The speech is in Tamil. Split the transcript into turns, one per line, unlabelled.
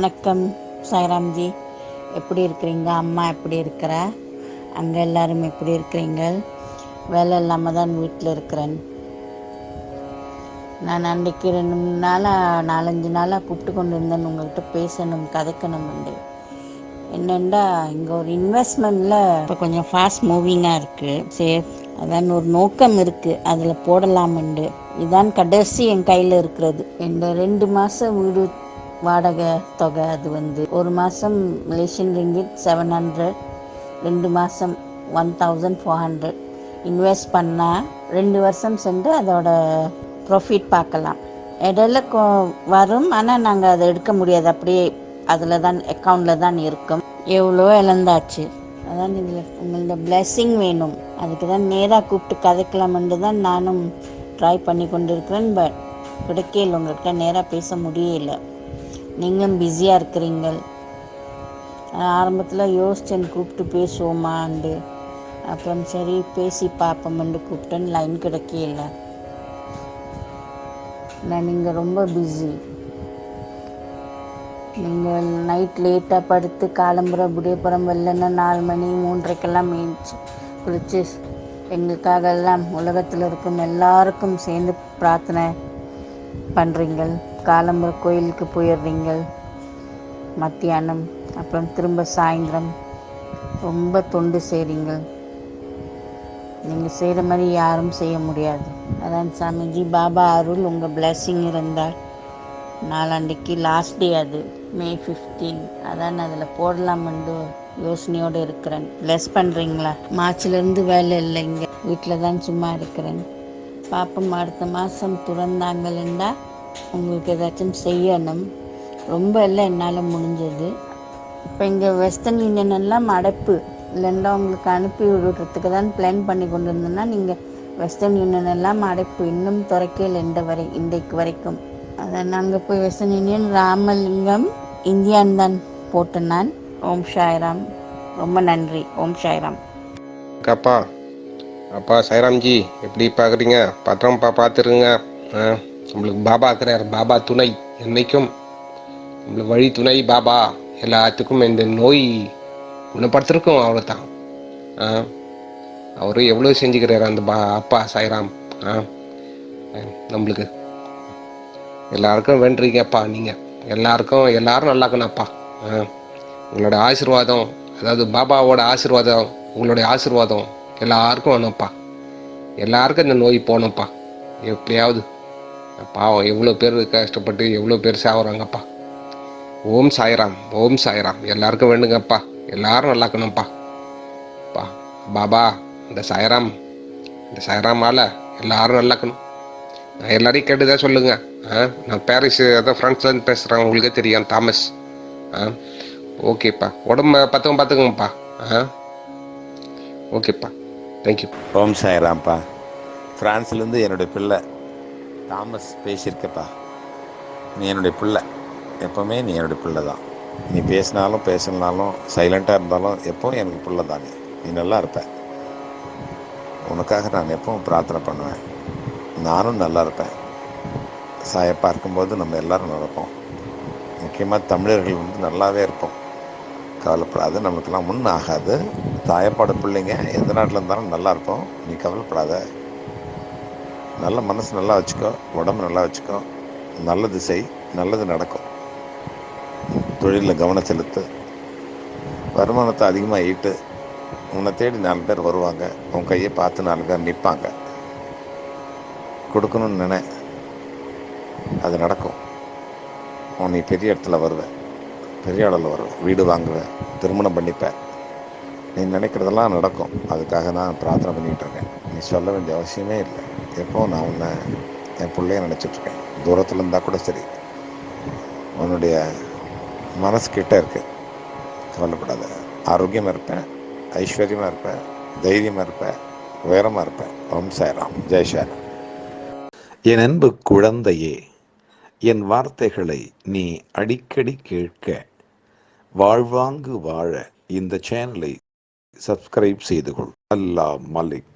வணக்கம் சாய்ராம்ஜி, எப்படி இருக்கிறீங்க? அம்மா எப்படி இருக்கிறா? அங்கே எல்லாரும் எப்படி இருக்கிறீங்க? வேலை இல்லாமல் தான் வீட்டில் இருக்கிறேன். நான் அன்றைக்கு 4-5 நாளாக கூப்பிட்டு கொண்டு இருந்தேன் உங்கள்கிட்ட பேசணும், கதைக்கணும் உண்டு. என்னென்னா, இங்கே ஒரு இன்வெஸ்ட்மெண்ட்டில் இப்போ கொஞ்சம் ஃபாஸ்ட் மூவிங்காக இருக்குது. சரி, அதான் ஒரு நோக்கம் இருக்குது, அதில் போடலாமுண்டு. இதான் கடைசி என் கையில் இருக்கிறது. இந்த 2 மாதம் வீடு வாடகை தொகை. அது ஒரு மாதம் மலேசியன் ரிங்கிட் 700, 2 மாதம் 1400. இன்வெஸ்ட் பண்ணால் 2 வருஷம் சென்று அதோட ப்ராஃபிட் பார்க்கலாம். இடையில வரும், ஆனால் நாங்கள் அதை எடுக்க முடியாது, அப்படியே அதில் தான் அக்கௌண்ட்டில் தான் இருக்கும். எவ்வளோ இழந்தாச்சு. அதான் இதில் உங்களோட பிளெஸ்ஸிங் வேணும். அதுக்கு தான் நேராக கூப்பிட்டு கதைக்கலாம்னு தான் நானும் ட்ரை பண்ணி கொண்டு இருக்கிறேன். பட் கிடைக்கல, உங்கள்கிட்ட நேராக பேச முடியல. நீங்களும் பிஸியாக இருக்கிறீங்க. ஆரம்பத்தில் யோசிச்சேன் கூப்பிட்டு பேசுவோமாண்டு. அப்புறம் சரி பேசி பார்ப்போம்னு கூப்பிட்டேன். லைன் கிடைக்கல. நீங்கள் ரொம்ப பிஸி. நீங்கள் நைட் லேட்டாக படுத்து காலம்புற புடியப்புறம் வெள்ளன்னா 4 மணி 3:30 மீச்சு குளிச்சு எங்களுக்காக எல்லாம் உலகத்தில் இருக்கும் எல்லாருக்கும் சேர்ந்து பிரார்த்தனை பண்ணுறீங்க. காலம்புற கோயிலுக்கு போயிடுறீங்க மத்தியானம், அப்புறம் திரும்ப சாயந்தரம் ரொம்ப தொண்டு செய்கிறீங்க. நீங்கள் செய்கிற மாதிரி யாரும் செய்ய முடியாது. அதான் சாமிஜி, பாபா அருள் உங்கள் பிளெஸ்ஸிங் இருந்தால் நாளாண்டிக்கு லாஸ்ட் டே, அது May 15. அதான் அதில் போடலாம்னு யோசனையோடு இருக்கிறேன். பிளஸ் பண்ணுறீங்களா? மார்ச்லேருந்து வேலை இல்லைங்க, வீட்டில் தான் சும்மா இருக்கிறேன். பாப்பம் அடுத்த மாதம் துறந்தாங்கள்ண்டா உங்களுக்கு ஏதாச்சும் செய்யணும். ரொம்ப இல்லை, என்னால் முடிஞ்சது. இப்போ இங்கே வெஸ்டர்ன் யூனியன் எல்லாம் அடைப்பு இல்லைண்டா உங்களுக்கு அனுப்பி விடுறதுக்கு தான் பிளான் பண்ணி கொண்டு இருந்தேன்னா, நீங்கள் வெஸ்டர்ன் யூனியன் எல்லாம் அடைப்பு இன்னும் துறைக்கல இன்றைக்கு வரைக்கும். அதை நாங்கள் போய் வெஸ்டர்ன் யூனியன் ராமலிங்கம் இந்தியான் தான் போட்டேன் நான். ஓம் சாய்ராம், ரொம்ப நன்றி. ஓம் சாய்ராம்.
அப்பா சாய்ராம்ஜி, எப்படி பார்க்குறீங்க? பத்திரம்ப்பா, பார்த்துருங்க. நம்மளுக்கு பாபா இருக்கிறார். பாபா துணை என்னைக்கும், நம்மளுக்கு வழி துணை பாபா. எல்லாத்துக்கும் இந்த நோய் குணப்படுத்திருக்கோம், அவ்வளோதான். அவரும் எவ்வளோ செஞ்சுக்கிறார் அந்த அப்பா சாய்ராம். நம்மளுக்கு எல்லாருக்கும் வேண்டுறீங்கப்பா. நீங்கள் எல்லாரும் நல்லா இருக்கணும்ப்பா. உங்களோட ஆசீர்வாதம், அதாவது பாபாவோட ஆசீர்வாதம், உங்களுடைய ஆசீர்வாதம் எல்லாருக்கும் வேணும்ப்பா. எல்லாருக்கும் இந்த நோய் போகணும்ப்பா எப்படியாவது. பாவம் எவ்வளோ பேர் கஷ்டப்பட்டு எவ்வளோ பேர் சாகுறாங்கப்பா. ஓம் சாய்ராம், ஓம் சாய்ராம். எல்லாருக்கும் வேண்டுங்கப்பா, எல்லாரும் நல்லா இருக்கணும்ப்பா. பாபா இந்த சாய்ராமால எல்லாரும் நல்லா இருக்கணும். நான் எல்லாரையும் கேட்டுதான் சொல்லுங்க. நான் பாரிஸ் அதான் ஃப்ரெண்ட்ஸ்லேருந்து பேசுகிறேன், உங்களுக்கே தெரியும், தாமஸ். ஓகேப்பா, உடம்ப பார்த்துக்கோங்கப்பா. ஓகேப்பா, தேங்க்யூ.
ஓம் சாய்ராம்ப்பா. ஃப்ரான்ஸ்லேருந்து என்னுடைய பிள்ளை தாமஸ் பேசியிருக்கப்பா. நீ என்னுடைய பிள்ளை, எப்போவுமே நீ என்னுடைய பிள்ளை தான். நீ பேசினாலும் சைலண்ட்டாக இருந்தாலும் எப்போவும் எனக்கு பிள்ளை தான். நீ நல்லா இருப்ப. உனக்காக நான் எப்பவும் பிரார்த்தனை பண்ணுவேன். நானும் நல்லா இருப்பேன். சாயை பார்க்கும்போது நம்ம எல்லோரும் நடப்போம். முக்கியமாக தமிழர்கள் நல்லாவே இருப்போம். கவலைப்படாத, நம்மளுக்கெல்லாம் ஒன்றும் ஆகாது. தாயப்பாடு பிள்ளைங்க எந்த நாட்டில் இருந்தாலும் நல்லா இருப்போம். நீ கவலைப்படாத. நல்ல மனசு நல்லா வச்சுக்கோ, உடம்பு நல்லா வச்சுக்கோ. நல்லது செய், நல்லது நடக்கும். தொழிலில் கவனம் செலுத்து. வருமானத்தை அதிகமாக ஈட்டு. உன்னை தேடி 4 பேர் வருவாங்க. உன் கையை பார்த்து 4 பேர் நிற்பாங்க. கொடுக்கணும்னு நினை, அது நடக்கும். நீ பெரிய இடத்துல வருவேன், பெரிய அளவில் வருவேன், வீடு வாங்குவேன், திருமணம் பண்ணிப்பேன். நீ நினைக்கிறதெல்லாம் நடக்கும். அதுக்காக நான் பிரார்த்தனை பண்ணிகிட்டு இருக்கேன். நீ சொல்ல வேண்டிய அவசியமே இல்லை. எப்போ நான் உன்னை என் பிள்ளைய நினச்சிட்ருக்கேன். தூரத்தில் இருந்தால் கூட சரி, உன்னுடைய மனசு கிட்ட இருக்கு. கவலைப்படாத. ஆரோக்கியமாக இருப்பேன், ஐஸ்வர்யமாக இருப்பேன், தைரியமாக இருப்பேன், உயரமாக இருப்பேன். ஓம் சாய்ராம், ஜெய் சாய்ராம்.
என் அன்பு குழந்தையே, என் வார்த்தைகளை நீ அடிக்கடி கேட்க, வாழ்வாங்கு வாழ இந்த சேனலை சப்ஸ்கிரைப் செய்து கொள். அல்லாஹ் மலிக்.